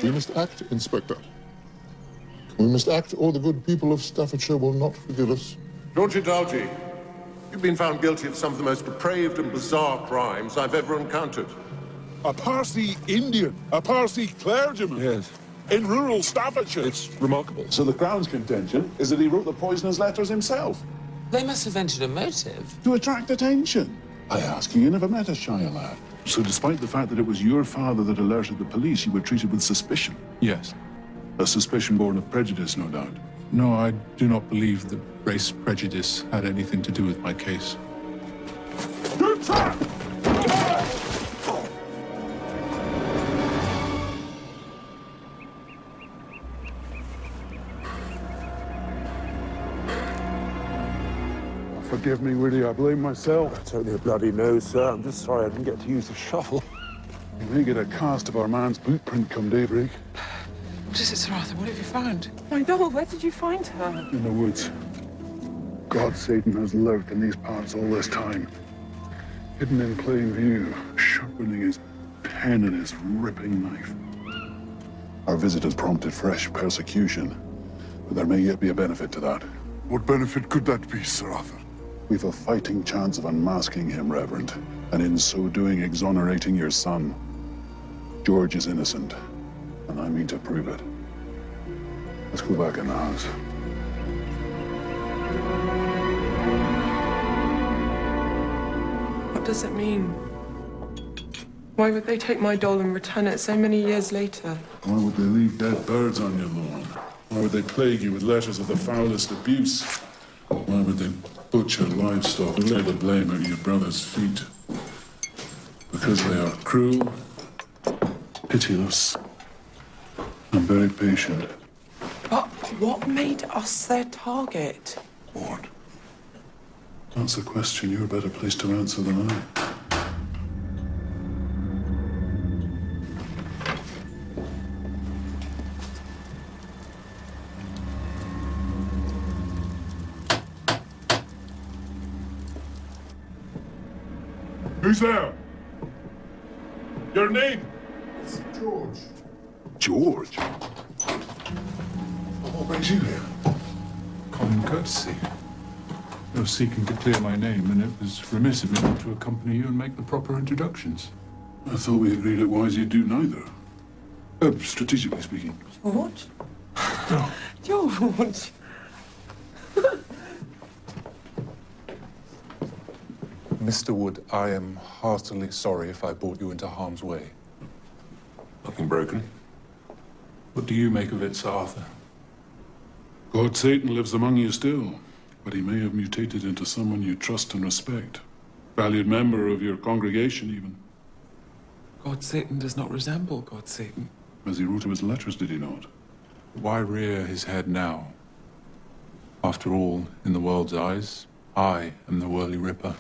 We must act, Inspector. We must act, or the good people of Staffordshire will not forgive us. Georgie Dalgie, you've been found guilty of some of the most depraved and bizarre crimes I've ever encountered. A Parsi Indian, a Parsi clergyman. Yes. In rural Staffordshire. It's remarkable. So the Crown's contention is that he wrote the poisonous letters himself. They must have entered a motive. To attract attention. I ask you never met a shy lad. So despite the fact that it was your father that alerted the police, you were treated with suspicion? Yes. A suspicion born of prejudice, no doubt. No, I do not believe that race prejudice had anything to do with my case. Good shot! Forgive me, Willie, I blame myself. I don't bloody know, sir. I'm just sorry I didn't get to use the shovel. We may get a cast of our man's boot print come daybreak. What is it, Sir Arthur? What have you found? My doll, where did you find her? In the woods. God, Satan has lurked in these parts all this time. Hidden in plain view, sharpening his pen and his ripping knife. Our visit has prompted fresh persecution, but there may yet be a benefit to that. What benefit could that be, Sir Arthur? We've a fighting chance of unmasking him, Reverend, and in so doing exonerating your son. George is innocent, and I mean to prove it. Let's go back in the house. What does it mean? Why would they take my doll and return it so many years later? Why would they leave dead birds on your lawn? Why would they plague you with letters of the foulest abuse? Why would they butcher livestock and lay the blame at your brother's feet? Because they are cruel, pitiless, and very patient. But what made us their target? What? That's a question you're better placed to answer than I. Who's there? Your name? It's George. George? What brings you here? Common courtesy. You're seeking to clear my name, and it was remiss of me not to accompany you and make the proper introductions. I thought we agreed it wise you'd do neither. Strategically speaking. George? George? Mr. Wood, I am heartily sorry if I brought you into harm's way. Nothing broken. What do you make of it, Sir Arthur? God Satan lives among you still, but he may have mutated into someone you trust and respect. Valued member of your congregation, even. God Satan does not resemble God Satan. As he wrote him his letters, did he not? Why rear his head now? After all, in the world's eyes, I am the Whirly Ripper.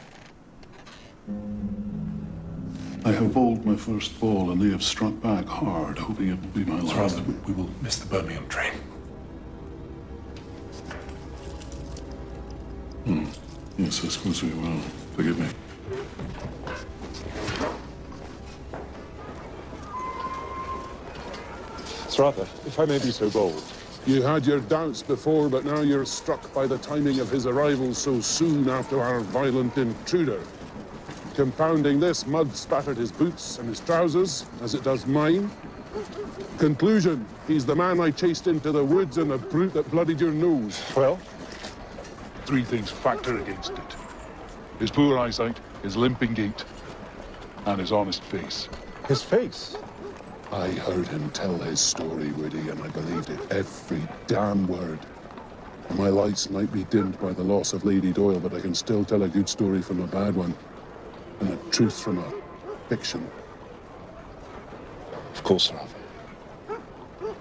I have bowled my first ball, and they have struck back hard, hoping it will be my Sir last. Arthur, we will miss the Birmingham train. Yes, I suppose we will. Forgive me. Sir Arthur, if I may be so bold. You had your doubts before, but now you're struck by the timing of his arrival so soon after our violent intruder. Compounding this, mud spattered his boots and his trousers, as it does mine. Conclusion, he's the man I chased into the woods and the brute that bloodied your nose. Well, three things factor against it. His poor eyesight, his limping gait, and his honest face. His face? I heard him tell his story, Woody, and I believed it, every damn word. My lights might be dimmed by the loss of Lady Doyle, but I can still tell a good story from a bad one, and a truth from a fiction. Of course, Sir Arthur.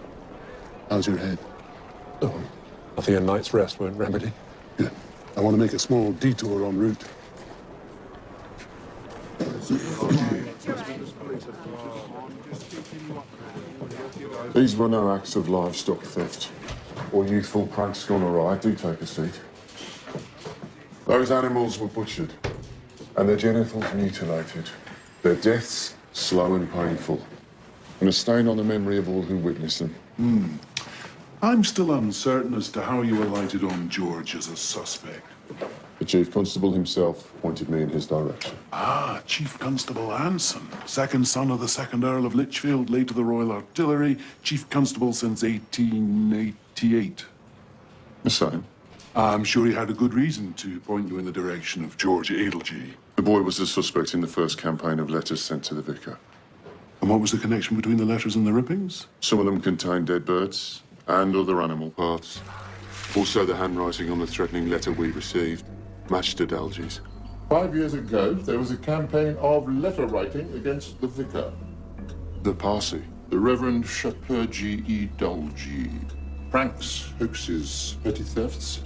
How's your head? Oh, nothing a night's rest won't remedy. Good. I want to make a small detour en route. These were no acts of livestock theft or youthful pranks gone awry. Do take a seat. Those animals were butchered and their genitals mutilated. Their deaths slow and painful. and a stain on the memory of all who witnessed them. I'm still uncertain as to how you alighted on George as a suspect. The Chief Constable himself pointed me in his direction. Ah, Chief Constable Anson, second son of the second Earl of Lichfield, late of the Royal Artillery, Chief Constable since 1888. The same. I'm sure he had a good reason to point you in the direction of George Adelgee. The boy was the suspect in the first campaign of letters sent to the vicar. And what was the connection between the letters and the rippings? Some of them contained dead birds and other animal parts. Also, the handwriting on the threatening letter we received matched Adelgee's. 5 years ago, there was a campaign of letter writing against the vicar, The Parsi. the Reverend Shepherd E. Dolgee. Pranks, hoaxes, petty thefts,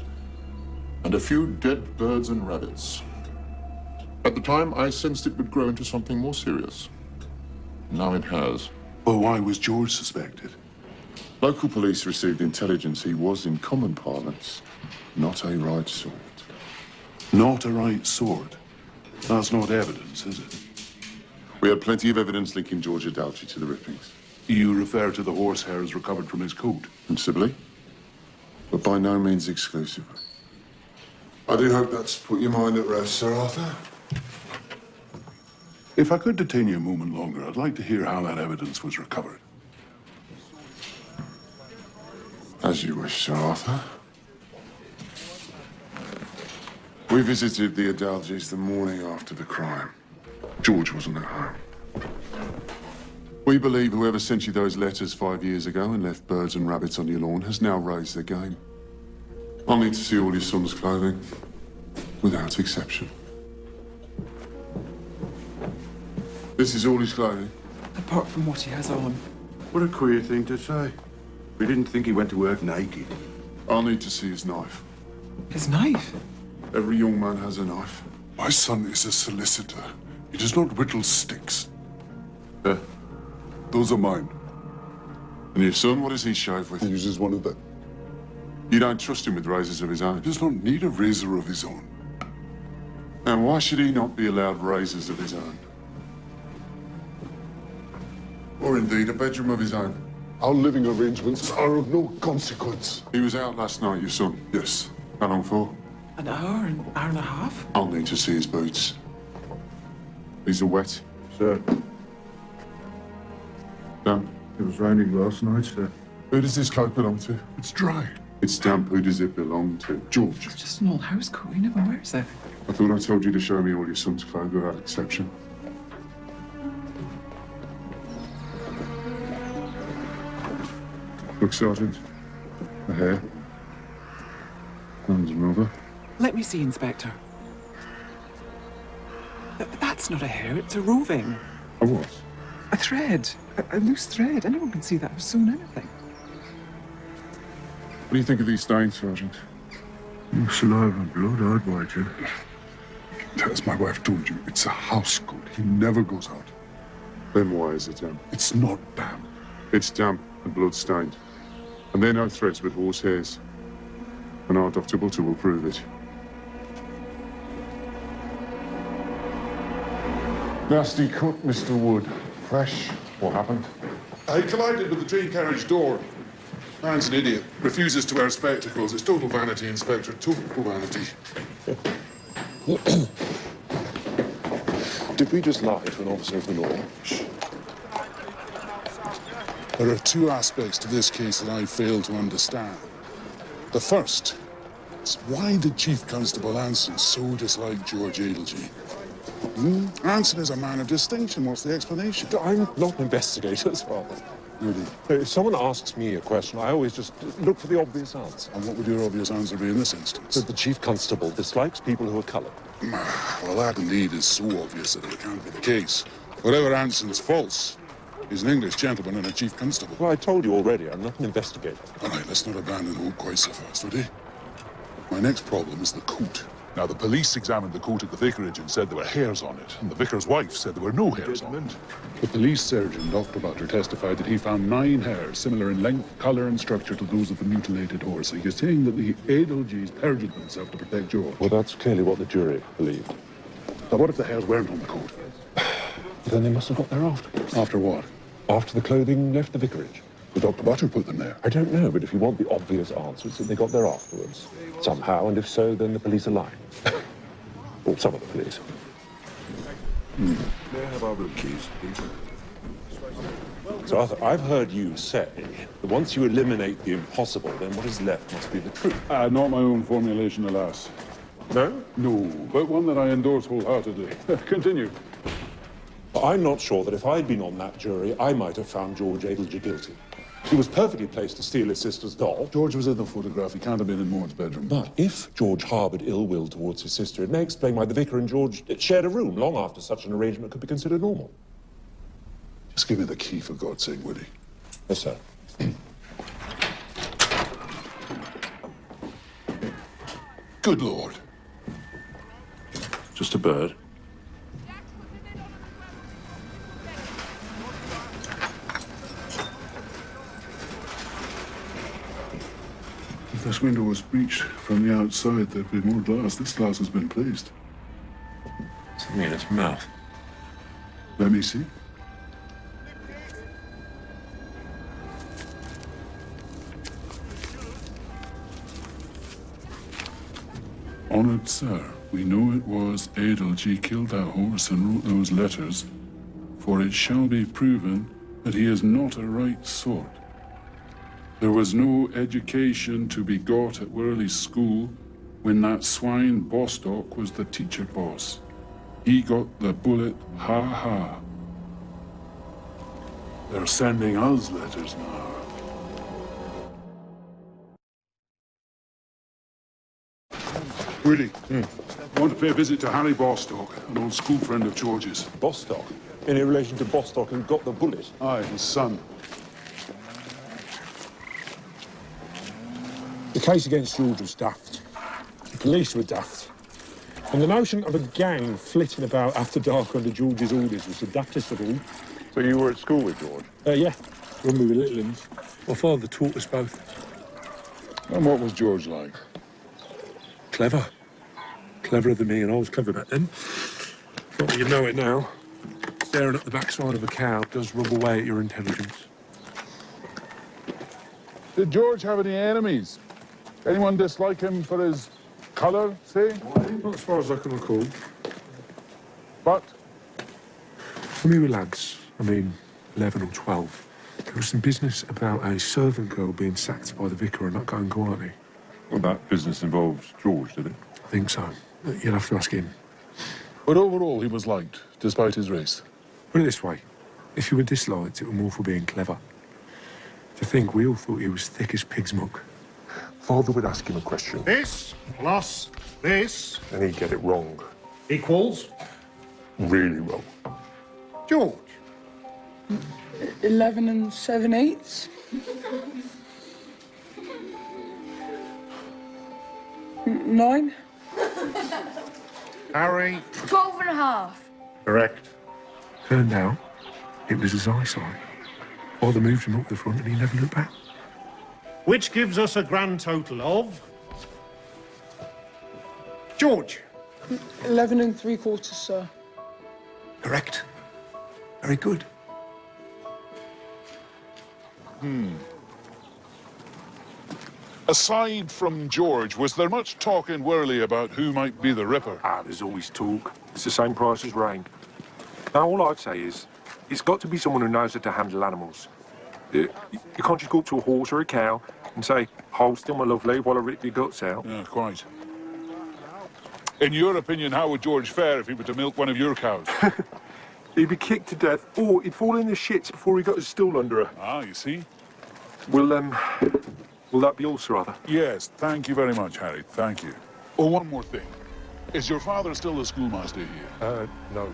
and a few dead birds and rabbits. At the time, I sensed it would grow into something more serious. Now it has. Well, why was George suspected? Local police received intelligence he was, in common parlance, not a right sort. Not a right sort. That's not evidence, is it? We had plenty of evidence linking George Adelgee to the rippings. You refer to the horsehairs recovered from his coat. Principally, but by no means exclusively. I do hope that's put your mind at rest, Sir Arthur. If I could detain you a moment longer, I'd like to hear how that evidence was recovered. As you wish, Sir Arthur. We visited the Adelgees the morning after the crime. George wasn't at home. We believe whoever sent you those letters 5 years ago and left birds and rabbits on your lawn has now raised their game. I'll need to see all your son's clothing, without exception. This is all his clothing. Apart from what he has on. What a queer thing to say. We didn't think he went to work naked. I'll need to see his knife. His knife? Every young man has a knife. My son is a solicitor. He does not whittle sticks. Those are mine. And your son, what does he shave with? He uses one of them. You don't trust him with razors of his own? He does not need a razor of his own. And why should he not be allowed razors of his own? Or indeed a bedroom of his own? Our living arrangements are of no consequence. He was out last night, your son? Yes. How long for? An hour and a half? I'll need to see his boots. These are wet. Sir, Damp. it was raining last night, sir. Who does this coat belong to? It's dry. It's damp. Who does it belong to? George. It's just an old house coat. He never wears it. I thought I told you to show me all your son's clothes without exception. Look, Sergeant. A hair. Hands over. Let me see, Inspector. That's not a hair, it's a roving. A what? A thread. A loose thread. Anyone can see that who's sewn anything. What do you think of these stains, Sergeant? Saliva and blood, I'd wager. As my wife told you, it's a house coat. He never goes out. Then why is it damp? It's not damp. It's damp and blood-stained. And they're no threads but horse hairs. And our Dr. Butter will prove it. Nasty cut, Mr. Wood. Fresh. What happened? I collided with the train carriage door. Man's an idiot. Refuses to wear spectacles. It's total vanity, Inspector. Total vanity. Did we just lie to an officer of the law? There are two aspects to this case that I fail to understand. The first is, why did Chief Constable Anson so dislike George Adelgee? Anson is a man of distinction. What's the explanation? I'm not an investigator, Father. Really? If someone asks me a question, I always just look for the obvious answer. And what would your obvious answer be in this instance? That the Chief Constable dislikes people who are coloured. Well, that indeed is so obvious that it can't be the case. Whatever Anson's false, he's an English gentleman and a Chief Constable. Well, I told you already, I'm not an investigator. All right, let's not abandon hope quite so fast, would he? My next problem is the coat. Now, the police examined the coat at the vicarage and said there were hairs on it, and the vicar's wife said there were no hairs on it. The police surgeon, Dr. Butter, testified that he found 9 hairs, similar in length, colour and structure to those of the mutilated horse. So you're saying that the Adelgees perjured themselves to protect George? Well, that's clearly what the jury believed. Now, what if the hairs weren't on the coat? Then they must have got there afterwards. After what? After the clothing left the vicarage. But Dr. Butter put them there. I don't know, but if you want the obvious answer, it's that they got there afterwards. Somehow, and if so, then the police are lying. Or some of the police. May I have our room keys, please? So, Arthur, I've heard you say that once you eliminate the impossible, then what is left must be the truth. Not my own formulation, alas. No? No, but one that I endorse wholeheartedly. Continue. But I'm not sure that if I'd been on that jury, I might have found George Adelgy guilty. He was perfectly placed to steal his sister's doll. George was in the photograph. He can't have been in Maud's bedroom. But if George harboured ill will towards his sister, it may explain why the vicar and George shared a room long after such an arrangement could be considered normal. Just give me the key, for God's sake, Woody. Yes, sir. Good Lord. Just a bird. If this window was breached from the outside, there'd be more glass. This glass has been placed. Something in its mouth. Let me see. Honoured sir, we know it was Adelgy killed that horse and wrote those letters, for it shall be proven that he is not a right sort. There was no education to be got at Worley School when that swine Bostock was the teacher boss. He got the bullet, ha ha. They're sending us letters now. Woody, I want to pay a visit to Harry Bostock, an old school friend of George's. Bostock? Any relation to Bostock who got the bullet? Aye, his son. The case against George was daft. The police were daft. And the notion of a gang flitting about after dark under George's orders was the daftest of all. So you were at school with George? Yeah, when we were little uns. My father taught us both. And what was George like? Clever. Cleverer than me, and I was clever back then. Not that you know it now. Staring at the backside of a cow does rub away at your intelligence. Did George have any enemies? Anyone dislike him for his colour, say? Not as far as I can recall. But? When we were lads, 11 or 12, there was some business about a servant girl being sacked by the vicar and not going quietly. Well, that business involves George, did it? I think so. You'll have to ask him. But overall, he was liked, despite his race. Put it this way. If you were disliked, it was more for being clever. To think we all thought he was thick as pig's muck. Father would ask him a question. This plus this And he'd get it wrong. equals Really wrong. George. 11 7/8. 9. Harry. 12 and a half. Correct. Turned out, it was his eyesight. Father moved him up the front and he never looked back. Which gives us a grand total of... George. 11 3/4, sir. Correct. Very good. Aside from George, was there much talk in Worley about who might be the Ripper? There's always talk. It's the same price as rain. Now, all I'd say is, it's got to be someone who knows how to handle animals. You can't just go up to a horse or a cow and say, hold still, my lovely, while I rip your guts out. Yeah, quite. In your opinion, how would George fare if he were to milk one of your cows? He'd be kicked to death, or he'd fall in the shits before he got his stool under her. Ah, you see? Will that be all, Sir Arthur? Yes, thank you very much, Harry. Thank you. Oh, one more thing. Is your father still the schoolmaster here? No,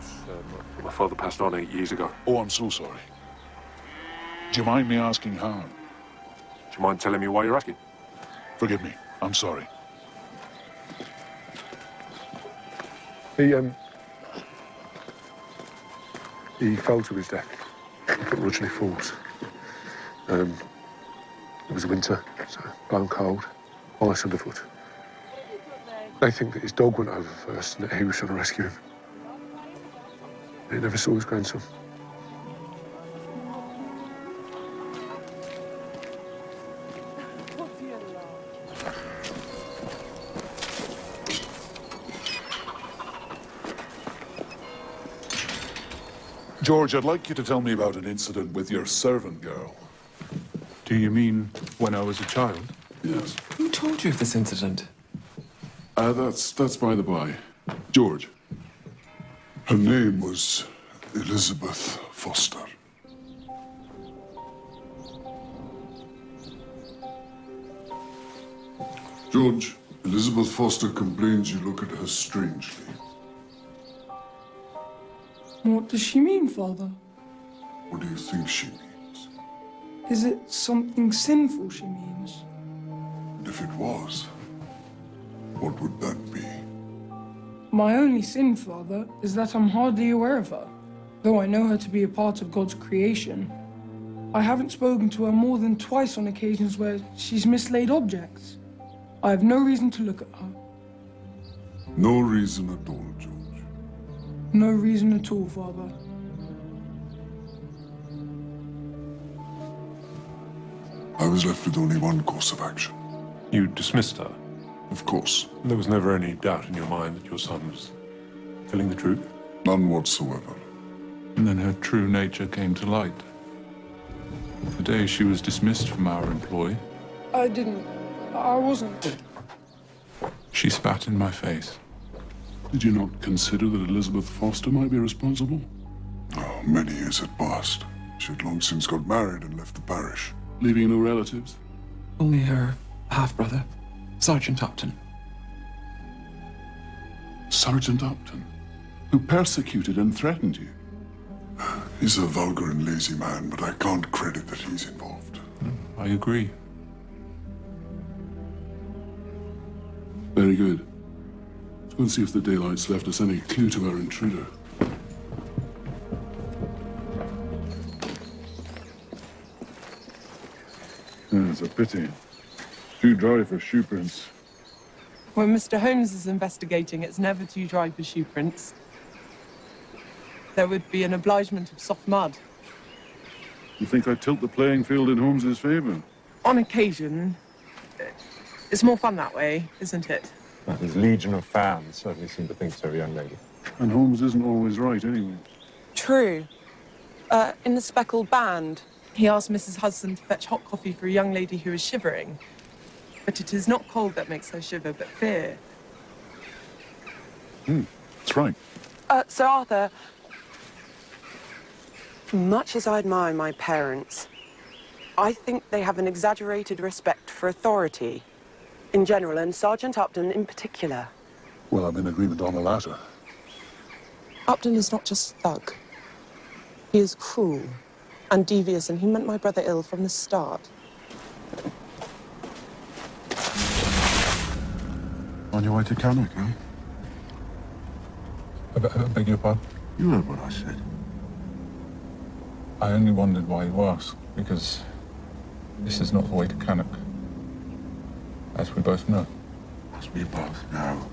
my father passed on 8 years ago. Oh, I'm so sorry. Do you mind me asking how? Do you mind telling me why you're asking? Forgive me. I'm sorry. He fell to his death up at Rudgley Falls. It was winter, so blown cold, ice underfoot. They think that his dog went over first and that he was trying to rescue him. But he never saw his grandson. George, I'd like you to tell me about an incident with your servant girl. Do you mean when I was a child? Yes. Who told you of this incident? That's by the by. George. Her name was Elizabeth Foster. George, Elizabeth Foster complains you look at her strangely. What does she mean, Father? What do you think she means? Is it something sinful she means? And if it was, what would that be? My only sin, Father, is that I'm hardly aware of her. Though I know her to be a part of God's creation, I haven't spoken to her more than twice on occasions where she's mislaid objects. I have no reason to look at her. No reason at all, George. No reason at all, Father. I was left with only one course of action. You dismissed her? Of course. There was never any doubt in your mind that your son was telling the truth? None whatsoever. And then her true nature came to light. The day she was dismissed from our employ, I wasn't. she spat in my face. Did you not consider that Elizabeth Foster might be responsible? Oh, many years had passed. She had long since got married and left the parish. Leaving no relatives? Only her half-brother, Sergeant Upton. Sergeant Upton, who persecuted and threatened you? He's a vulgar and lazy man, but I can't credit that he's involved. I agree. Very good. Let's go and see if the daylight's left us any clue to our intruder. It's a pity. Too dry for shoe prints. When Mr. Holmes is investigating, it's never too dry for shoe prints. There would be an obligement of soft mud. You think I tilt the playing field in Holmes's favour? On occasion, it's more fun that way, isn't it? Well, his legion of fans certainly seem to think so, young lady. And Holmes isn't always right, anyway. True. In the Speckled Band, he asked Mrs. Hudson to fetch hot coffee for a young lady who was shivering. But it is not cold that makes her shiver, but fear. That's right. Sir Arthur, much as I admire my parents, I think they have an exaggerated respect for authority in general, and Sergeant Upton in particular. Well, I'm in agreement on the latter. Upton is not just thug. He is cruel and devious, and he meant my brother ill from the start. On your way to Cannock, eh? I beg your pardon? You heard what I said. I only wondered why you asked, because this is not the way to Cannock, as we both know. As we both know.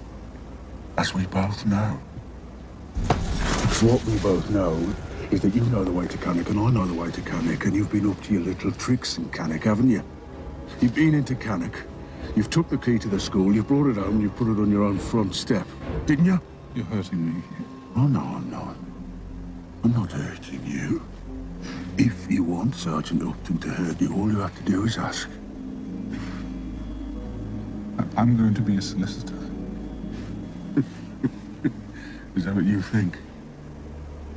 As we both know. What we both know is that you know the way to Cannock and I know the way to Cannock, and you've been up to your little tricks in Cannock, haven't you? You've been into Cannock, you've took the key to the school, you've brought it home, and you've put it on your own front step, didn't you? You're hurting me. Oh, no, I'm not. I'm not hurting you. If you want Sergeant Upton to hurt you, all you have to do is ask. I'm going to be a solicitor. Is that what you think?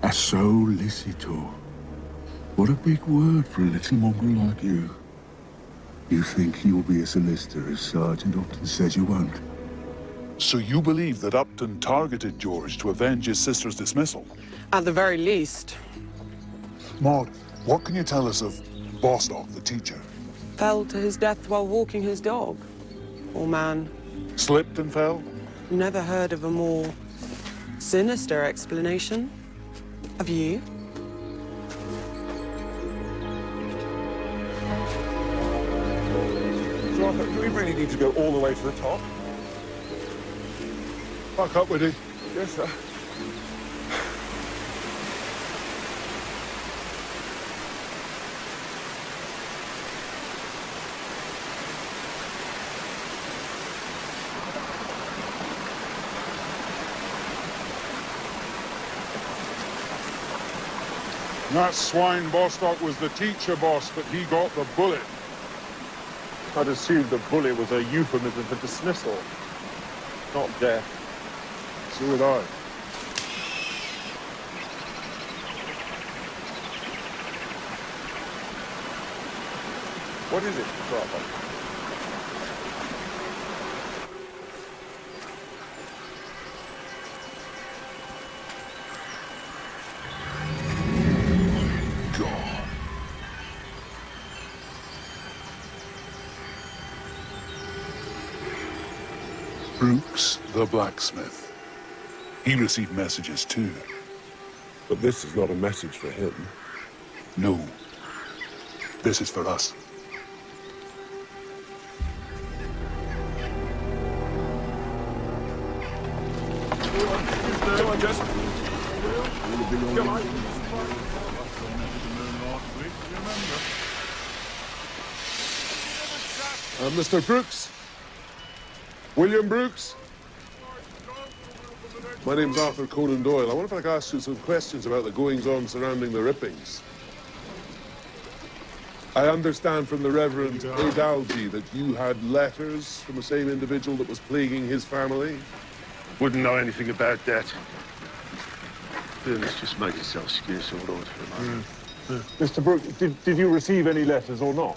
A solicitor. What a big word for a little mongrel like you. You think you'll be a solicitor if Sergeant Upton says you won't? So you believe that Upton targeted George to avenge his sister's dismissal? At the very least. Maud, what can you tell us of Bostock, the teacher? Fell to his death while walking his dog. Poor man. Slipped and fell? Never heard of a more sinister explanation. Have you? So, Arthur, do we really need to go all the way to the top? Back up, Widdy. Yes, sir. That swine Bostock was the teacher boss, but he got the bullet. I'd assumed the bullet was a euphemism for dismissal, not death. So would I. What is it, brother? Brooks, the blacksmith. He received messages too. But this is not a message for him. No. This is for us. Come on, Jess. Come on. Mr. Brooks? William Brooks? My name's Arthur Conan Doyle. I wonder if I could ask you some questions about the goings-on surrounding the rippings. I understand from the Reverend Adalji that you had letters from the same individual that was plaguing his family. Wouldn't know anything about that. Let's just make yourself scarce all right for a moment. Mr. Brooks, did you receive any letters or not?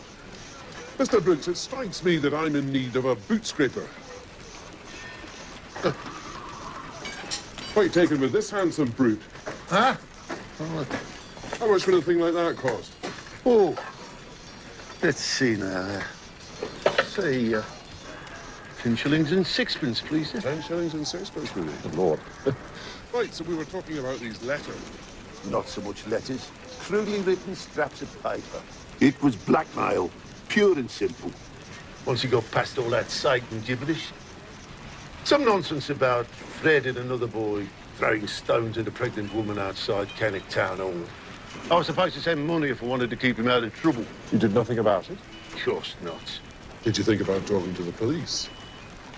Mr. Brooks, it strikes me that I'm in need of a boot scraper. Quite taken with this handsome brute. Huh? How much would a thing like that cost? Oh, let's see now. Say, 10 shillings and sixpence, please. 10 shillings and sixpence, really? Good Lord. Right, so we were talking about these letters. Not so much letters. Crudely written scraps of paper. It was blackmail, pure and simple. Once you got past all that Satan gibberish. Some nonsense about Fred and another boy throwing stones at a pregnant woman outside Cannock Town Hall. I was supposed to send money if I wanted to keep him out of trouble. You did nothing about it? Of course not. Did you think about talking to the police?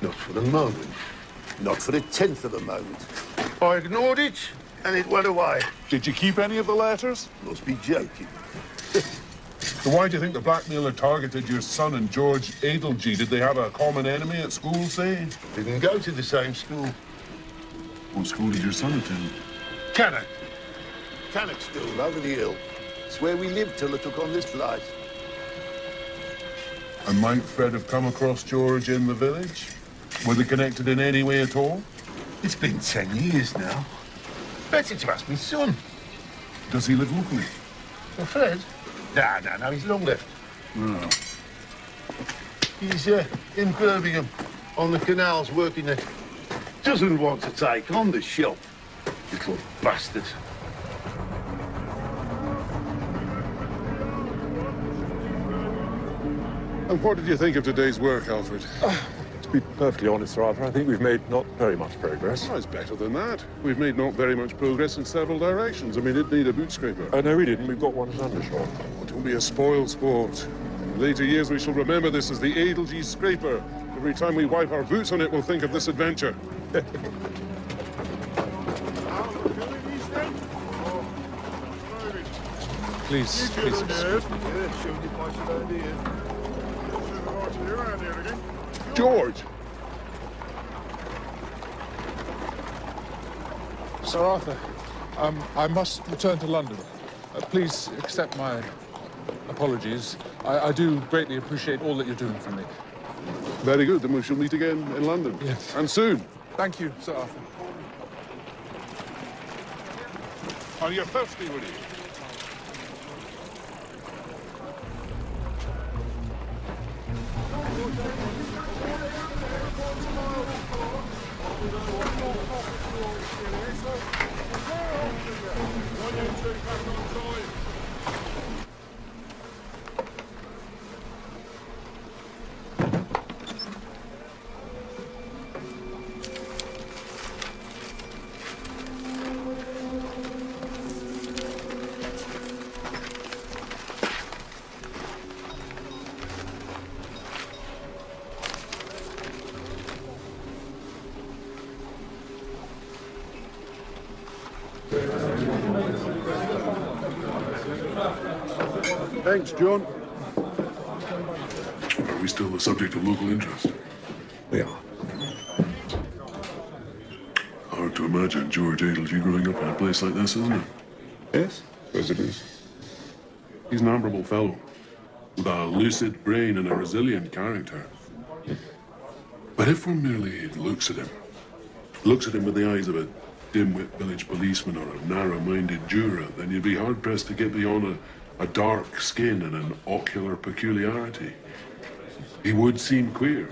Not for the moment. Not for a tenth of a moment. I ignored it, and it went away. Did you keep any of the letters? Must be joking. So why do you think the blackmailer targeted your son and George Adalji? Did they have a common enemy at school, say? Didn't go to the same school. What school did your son attend? Cannock. Cannock still, over the hill. It's where we lived till I took on this place. And might Fred have come across George in the village? Were they connected in any way at all? It's been 10 years now. Better to ask my son. Does he live locally? Well, Fred? No, he's long left. No. He's in Birmingham, on the canals, working there. Doesn't want to take on the shop. Little bastard. And what did you think of today's work, Alfred? To be perfectly honest, Sir Arthur, I think we've made not very much progress. Oh, it's better than that. We've made not very much progress in several directions. I mean, it'd need a boot scraper. No, we didn't. We've got one at Undershot. Oh, don't be a spoiled sport. In later years, we shall remember this as the Adalji scraper. Every time we wipe our boots on it, we'll think of this adventure. Please, excuse me. George! Sir Arthur, I must return to London. Please accept my apologies. I do greatly appreciate all that you're doing for me. Very good. Then we shall meet again in London. Yes. And soon. Thank you, Sir Arthur. Are you thirsty, Woody? Thanks, John. Are we still the subject of local interest? We are. Hard to imagine George Adelgy growing up in a place like this, isn't it? Yes, as it is. He's an admirable fellow, with a lucid brain and a resilient character. But if one merely looks at him with the eyes of a dim-wit village policeman or a narrow-minded juror, then you'd be hard-pressed to get beyond a dark skin and an ocular peculiarity. He would seem queer,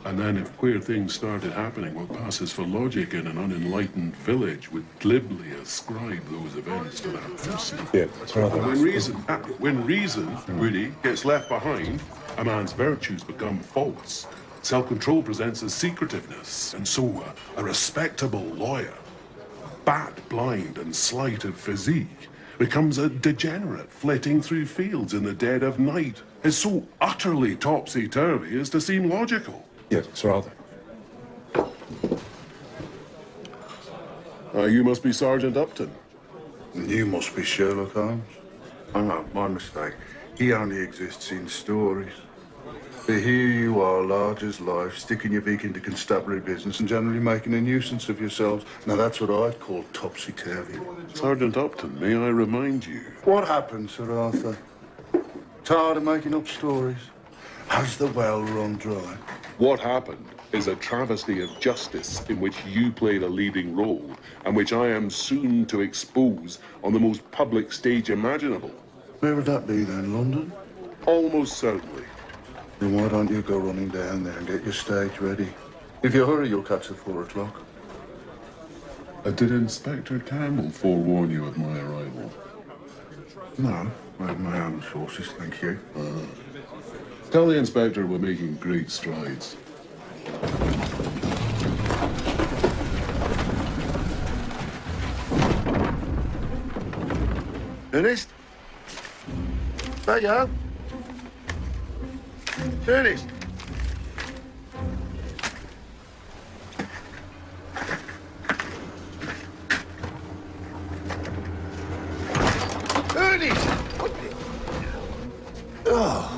and then if queer things started happening, what passes for logic in an unenlightened village would glibly ascribe those events to that person. Yeah, that's right. When reason, Woody, gets left behind, a man's virtues become false. Self-control presents as secretiveness, and so a respectable lawyer, bat-blind and slight of physique, becomes a degenerate flitting through fields in the dead of night. Is so utterly topsy-turvy as to seem logical. Yes, Sir Arthur. You must be Sergeant Upton. You must be Sherlock Holmes. Oh no, my mistake. He only exists in stories. But here you are, large as life, sticking your beak into constabulary business and generally making a nuisance of yourselves. Now that's what I'd call topsy-turvy. Sergeant Upton, may I remind you? What happened, Sir Arthur? Tired of making up stories? Has the well run dry? What happened is a travesty of justice in which you played a leading role and which I am soon to expose on the most public stage imaginable. Where would that be then, London? Almost certainly. Then why don't you go running down there and get your stage ready? If you hurry, you'll catch the 4 o'clock. Did Inspector Campbell forewarn you of my arrival? No, I have my own sources, thank you. Tell the Inspector we're making great strides. Ernest? There you go. Ernest? Ernest! What the... Oh.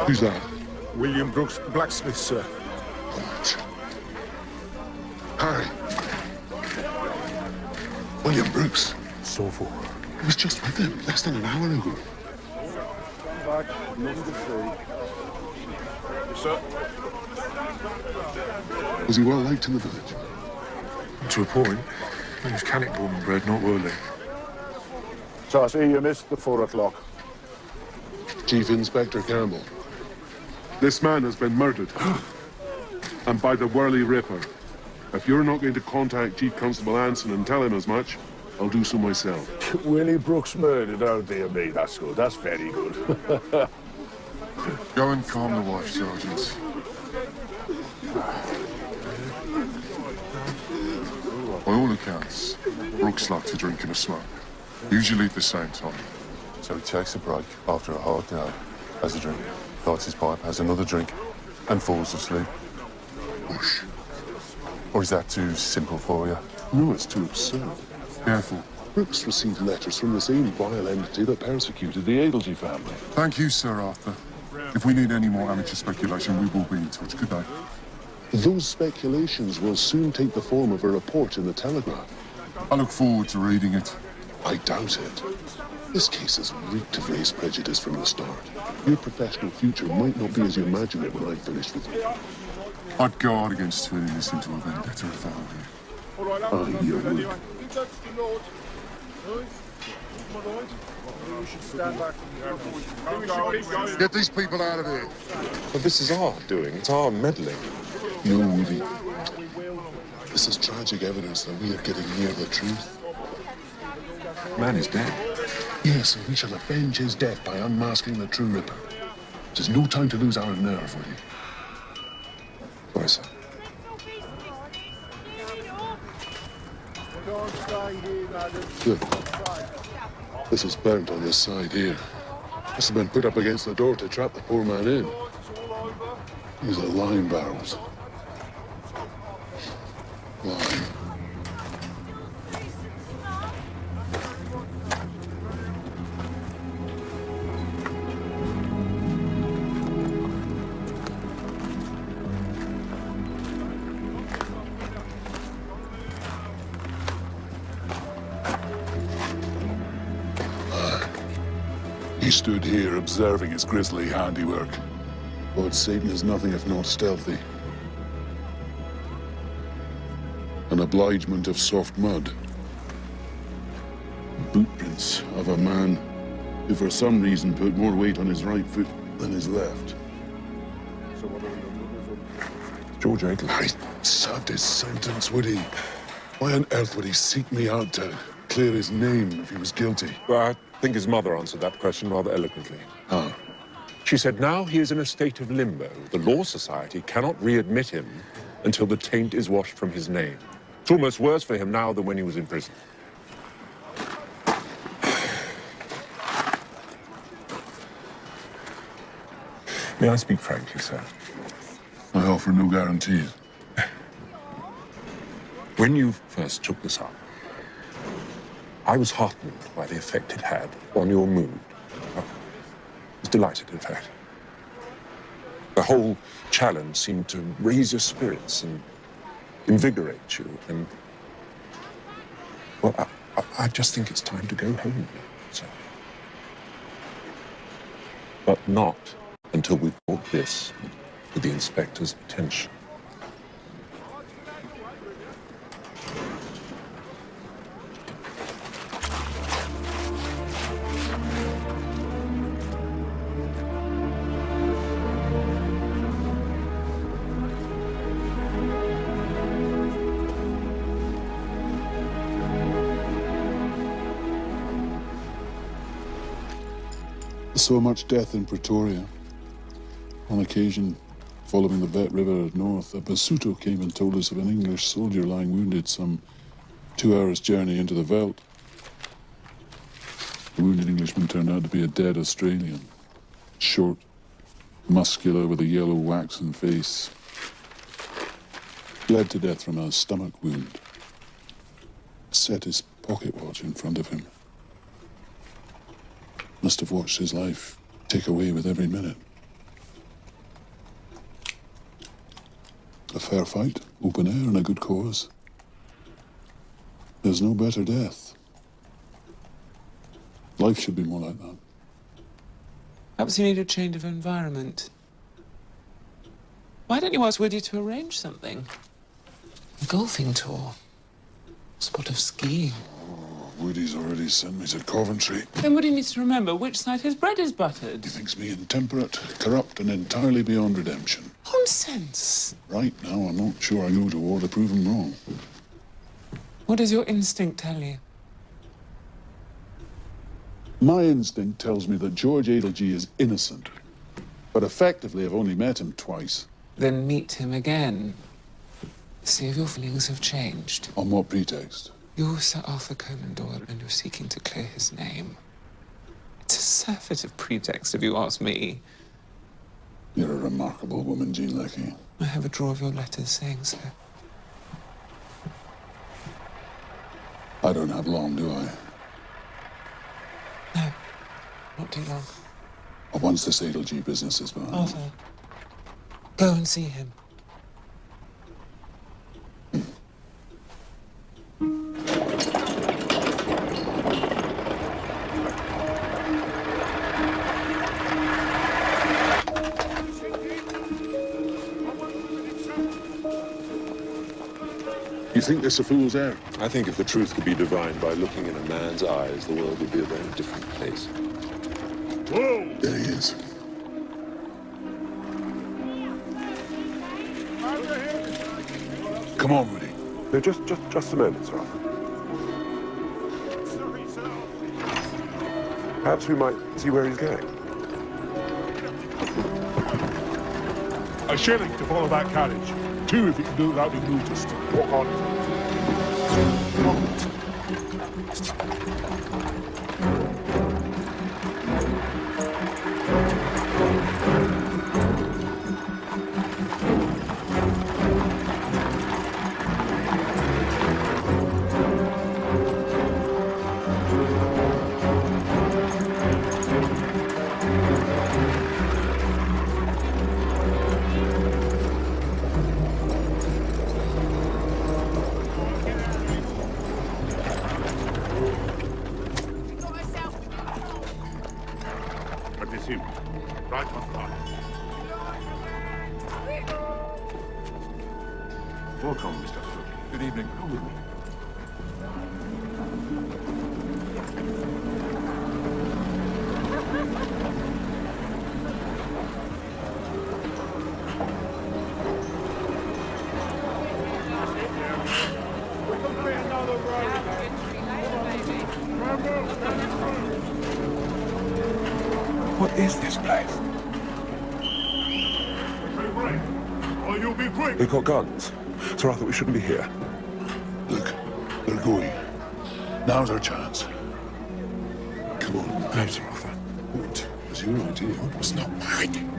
Who's that? William Brooks, blacksmith, sir. Harry. William Brooks. So for. I was just with him less than an hour ago. Back, nothing to see. Yes, sir. Was he well liked in the village? To a point. He was Cannock born and bred, not worldly. So I see you missed the 4 o'clock. Chief Inspector Campbell. This man has been murdered. And by the Whirly Ripper. If you're not going to contact Chief Constable Anson and tell him as much, I'll do so myself. Willie Brooks murdered? Oh, dear me, that's good. That's very good. Go and calm the wife, Sergeant. By all accounts, Brooks likes to drink and a smoke. Usually at the same time. So he takes a break after a hard day, has a drink, lights his pipe, has another drink, and falls asleep. Whoosh. Or is that too simple for you? No, it's too absurd. Careful. Brooks received letters from the same vile entity that persecuted the Adelgy family. Thank you, Sir Arthur. If we need any more amateur speculation, we will be in touch. Good day. Those speculations will soon take the form of a report in the Telegraph. I look forward to reading it. I doubt it. This case is reeked of race prejudice from the start. Your professional future might not be as you imagine it when I'm finished with you. I'd guard against turning this into a vendetta if I were you. Aye, you would. Get these people out of here. But this is our doing. It's our meddling. No, Woody. This is tragic evidence that we are getting near the truth. Man is dead. Yes, and we shall avenge his death by unmasking the true Ripper. There's no time to lose our nerve, Woody. Sorry, sir. Good. This is burnt on this side here. Must have been put up against the door to trap the poor man in. These are lime barrels. Lime. He stood here observing his grisly handiwork. Lord Satan is nothing if not stealthy. An obligement of soft mud. Bootprints of a man who for some reason put more weight on his right foot than his left. George Aitken. I served his sentence, would he? Why on earth would he seek me out to clear his name if he was guilty? Well, I think his mother answered that question rather eloquently. Ah. She said now he is in a state of limbo. The Law Society cannot readmit him until the taint is washed from his name. It's almost worse for him now than when he was in prison. May I speak frankly, sir? I offer no guarantees. When you first took this up, I was heartened by the effect it had on your mood. I was delighted, in fact. The whole challenge seemed to raise your spirits and invigorate you. And, well, I just think it's time to go home now, sir. But not until we've brought this to the inspector's attention. So much death in Pretoria. On occasion, following the Bet River north, a Basuto came and told us of an English soldier lying wounded some 2 hours' journey into the veldt. The wounded Englishman turned out to be a dead Australian. Short, muscular, with a yellow waxen face. Bled to death from a stomach wound. Set his pocket watch in front of him. Must have watched his life tick away with every minute. A fair fight, open air, and a good cause. There's no better death. Life should be more like that. Perhaps you need a change of environment. Why don't you ask Woody to arrange something? A golfing tour. A spot of skiing. Woody's already sent me to Coventry. Then Woody needs to remember which side his bread is buttered. He thinks me intemperate, corrupt, and entirely beyond redemption. Nonsense. Right now, I'm not sure I go to war to prove him wrong. What does your instinct tell you? My instinct tells me that George Adelgee is innocent. But effectively, I've only met him twice. Then meet him again. See if your feelings have changed. On what pretext? You're Sir Arthur Conan Doyle and you're seeking to clear his name. It's a surfeit of pretext, if you ask me. You're a remarkable woman, Jean Leckie. I have a drawer of your letters saying so. I don't have long, do I? No, not too long. Once this Adelgee business is behind. Arthur, go and see him. You think this a fool's errand? I think if the truth could be divined by looking in a man's eyes, the world would be a very different place. Whoa! There he is. Come on, Woody. No, just a moment, sir. Perhaps we might see where he's going. A shilling to follow that carriage. 2 if you can do it without being noticed. Walk on. Come on. Right on time. Welcome, Mr. Cook. Good evening. Come with me. What is this place? Or you'll be quick. They've got guns. Sir Arthur, we shouldn't be here. Look, they're going. Now's our chance. Come on. No, Sir Arthur. What was your idea? It was not mine.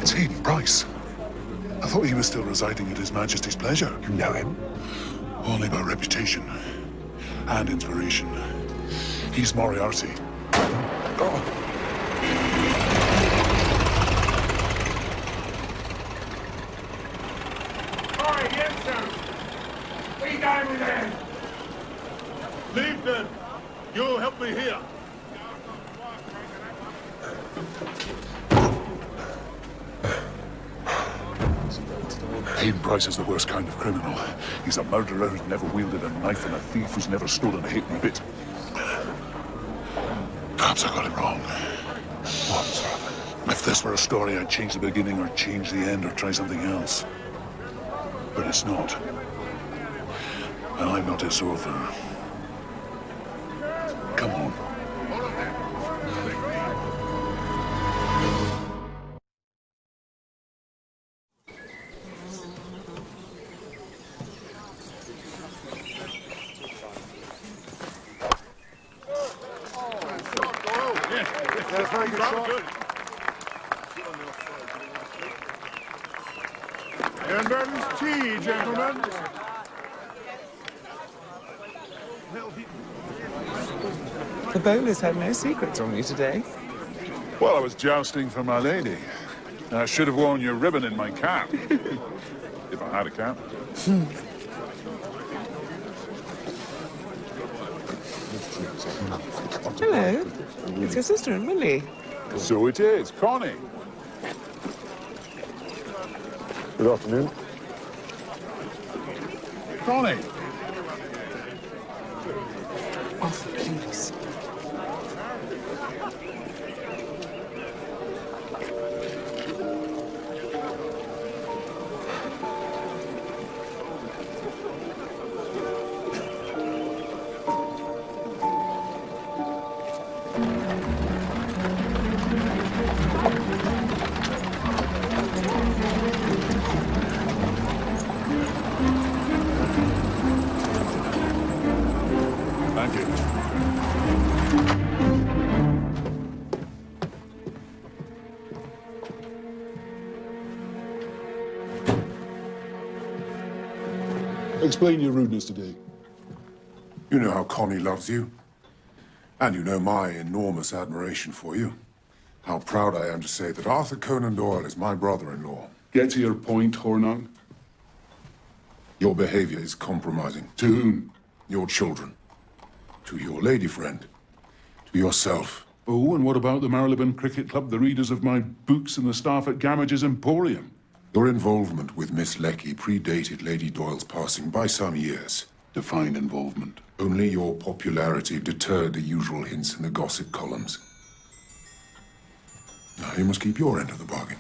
It's Hayden Price. I thought he was still residing at His Majesty's pleasure. You know him? Only by reputation and inspiration. He's Moriarty. Oh. Sorry, yes, sir. Where you going with them? Leave them. You'll help me here. Hayden Price is the worst kind of criminal. He's a murderer who's never wielded a knife and a thief who's never stolen a halfpenny bit. Perhaps I got it wrong. What, Sir Arthur? If this were a story, I'd change the beginning or change the end or try something else. But it's not. And I'm not its author. Come on. Very good shot. Gentlemen's tea, gentlemen. The bowlers have no secrets on you today. Well, I was jousting for my lady. I should have worn your ribbon in my cap. If I had a cap. Hello. It's your sister and Willie. So it is. Connie. Good afternoon. Connie. Arthur, please. Thank you. Explain your rudeness today. You know how Connie loves you. And you know my enormous admiration for you. How proud I am to say that Arthur Conan Doyle is my brother-in-law. Get to your point, Hornung. Your behavior is compromising. To whom? Your children. To your lady friend. To yourself. Oh, and what about the Marylebone Cricket Club, the readers of my books, and the staff at Gamage's Emporium? Your involvement with Miss Lecky predated Lady Doyle's passing by some years. Define involvement. Only your popularity deterred the usual hints in the gossip columns. Now you must keep your end of the bargain.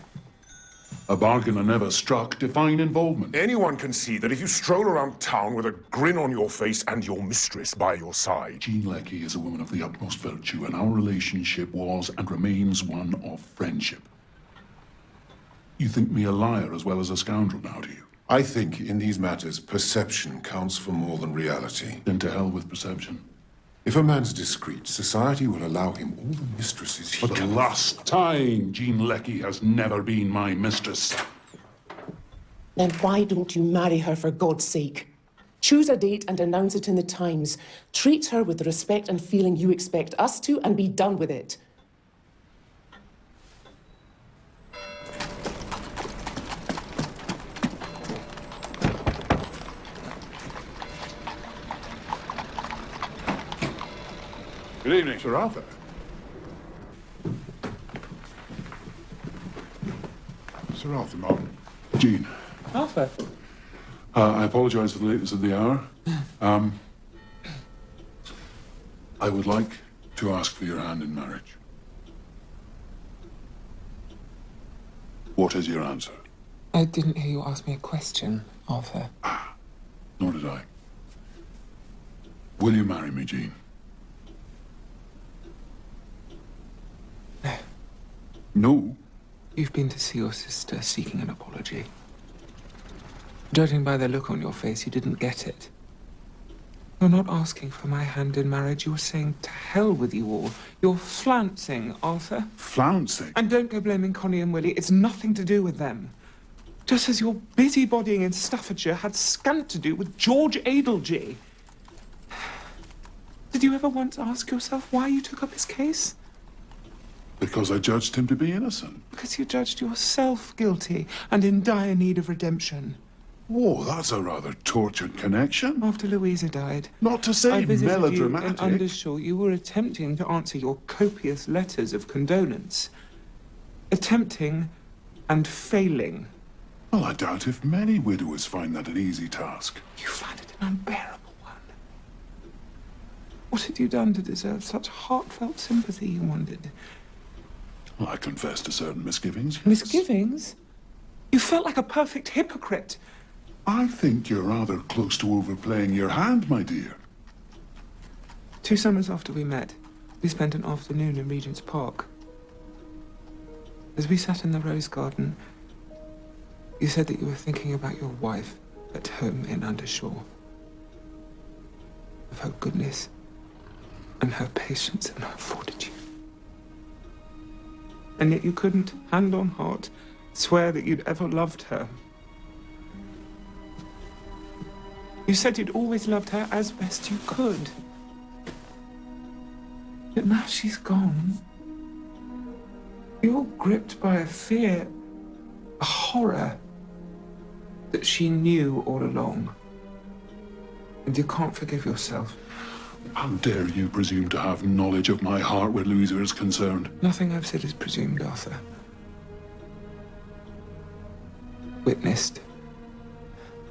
A bargain I never struck. Define involvement. Anyone can see that if you stroll around town with a grin on your face and your mistress by your side. Jean Lecky is a woman of the utmost virtue, and our relationship was and remains one of friendship. You think me a liar as well as a scoundrel now, do you? I think in these matters, perception counts for more than reality. Then to hell with perception. If a man's discreet, society will allow him all the mistresses he For the can. last time, Jean Lecky has never been my mistress. Then why don't you marry her for God's sake? Choose a date and announce it in the Times. Treat her with the respect and feeling you expect us to, and be done with it. Good evening, Sir Arthur. Sir Arthur Martin. Jean. Arthur. I apologize for the lateness of the hour. I would like to ask for your hand in marriage. What is your answer? I didn't hear you ask me a question, Arthur. Nor did I. Will you marry me, Jean? No. No? You've been to see your sister seeking an apology. Judging by the look on your face, you didn't get it. You're not asking for my hand in marriage. You're saying to hell with you all. You're flouncing, Arthur. Flouncing? And don't go blaming Connie and Willie. It's nothing to do with them. Just as your busybodying in Staffordshire had scant to do with George Adelgee. Did you ever once ask yourself why you took up his case? Because I judged him to be innocent. Because you judged yourself guilty and in dire need of redemption. Oh, that's a rather tortured connection. After Louisa died, Not to say I visited melodramatic. you in Undershaw. You were attempting to answer your copious letters of condolence. Attempting and failing. Well, I doubt if many widowers find that an easy task. You find it an unbearable one. What had you done to deserve such heartfelt sympathy, you wondered? Well, I confess to certain misgivings. Yes. Misgivings? You felt like a perfect hypocrite. I think you're rather close to overplaying your hand, my dear. 2 summers after we met, we spent an afternoon in Regent's Park. As we sat in the rose garden, you said that you were thinking about your wife at home in Undershaw. Of her goodness and her patience and her fortitude. And yet you couldn't, hand on heart, swear that you'd ever loved her. You said you'd always loved her as best you could. But now she's gone. You're gripped by a fear, a horror that she knew all along. And you can't forgive yourself. How dare you presume to have knowledge of my heart where Louisa is concerned? Nothing I've said is presumed, Arthur. Witnessed,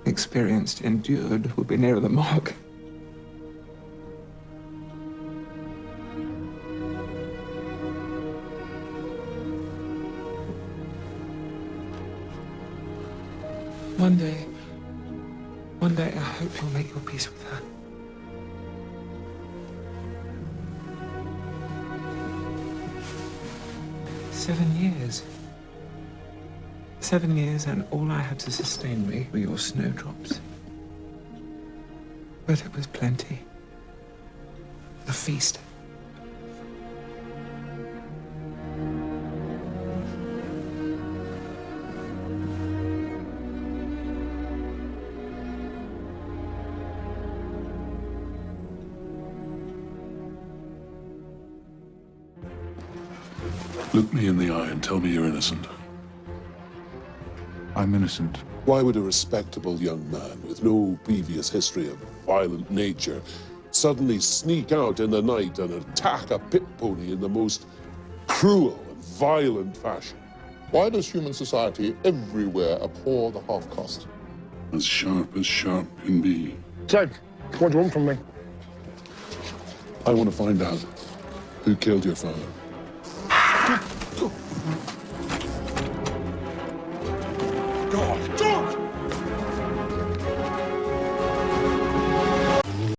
experienced, endured would be nearer the mark. One day, I hope you'll make your peace with her. Seven years, and all I had to sustain me were your snowdrops. But it was plenty. A feast. Look me in the eye and tell me you're innocent. I'm innocent. Why would a respectable young man with no previous history of violent nature suddenly sneak out in the night and attack a pit pony in the most cruel and violent fashion? Why does human society everywhere abhor the half-caste? As sharp can be. Jack, what do you want from me? I want to find out who killed your father. God!